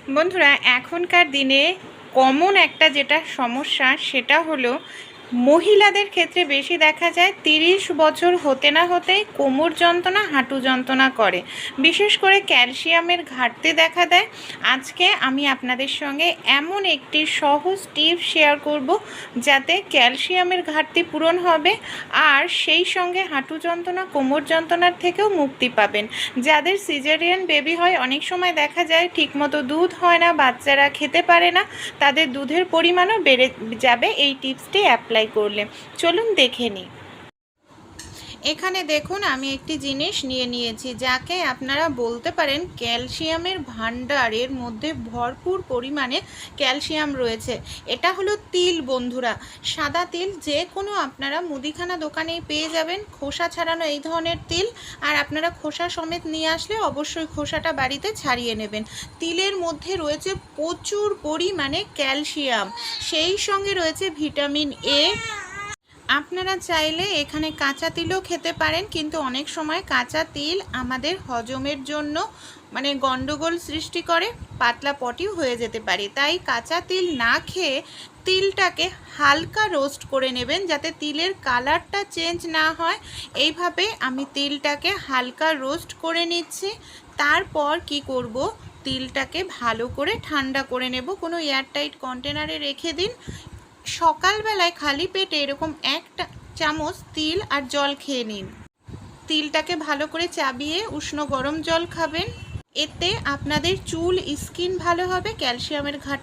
বন্ধুরা, এখনকার দিনে কমন একটা যেটা সমস্যা সেটা হলো মহিলাদের ক্ষেত্রে বেশি দেখা যায় 30 বছর হতে না হতেই কোমর যন্ত্রণা, হাঁটু যন্ত্রণা করে। বিশেষ করে ক্যালসিয়ামের ঘাটতি দেখা দেয়। আজকে আমি আপনাদের সঙ্গে এমন একটি সহজ টিপস শেয়ার করব যাতে ক্যালসিয়ামের ঘাটতি পূরণ হবে আর সেই সঙ্গে হাঁটু যন্ত্রণা, কোমর যন্ত্রণার থেকেও মুক্তি পাবেন। যাদের সিজারিয়ান বেবি হয়, অনেক সময় দেখা যায় ঠিকমতো দুধ হয় না, বাচ্চারা খেতে পারে না, তাদের দুধের পরিমাণও বেড়ে যাবে এই টিপসটি অ্যাপ্লাই করলে। চলুন দেখে নিই। এখানে দেখুন, আমি একটি জিনিস নিয়ে নিয়েছি যাকে আপনারা বলতে পারেন ক্যালসিয়ামের ভাণ্ডার। এর মধ্যে ভরপুর পরিমাণে ক্যালসিয়াম রয়েছে। এটা হলো তিল বন্ধুরা, সাদা তিল। যে কোনো আপনারা মুদিখানা দোকানেই পেয়ে যাবেন, খোসা ছাড়ানো এই ধরনের তিল। আর আপনারা খোসা সমেত নিয়ে আসলে অবশ্যই খোসাটা বাড়িতে ছাড়িয়ে নেবেন। তিলের মধ্যে রয়েছে প্রচুর পরিমাণে ক্যালসিয়াম, সেই সঙ্গে রয়েছে ভিটামিন এ। আপনারা চাইলে এখানে কাঁচা তিলও খেতে পারেন, কিন্তু অনেক সময় কাঁচা তিল আমাদের হজমের জন্য গন্ডগোল সৃষ্টি করে, পাতলা পটিও হয়ে যেতে পারে। তাই কাঁচা তিল না খেয়ে তিলটাকে হালকা রোস্ট করে নেবেন যাতে তিলের কালারটা চেঞ্জ না হয়। এইভাবে আমি তিলটাকে হালকা রোস্ট করে নিচ্ছি। তারপর কি করব, তিলটাকে ভালো করে ঠান্ডা করে নেব। কোনো এয়ারটাইট কন্টেনারে রেখে দিন। সকালবেলায় খালি পেটে এরকম একটা চামচ তিল আর জল খেয়ে নিন। তিলটাকে ভালো করে চাবিয়ে উষ্ণ গরম জল খাবেন। এতে আপনাদের চুল, স্কিন ভালো হবে, ক্যালসিয়ামের ঘাটতি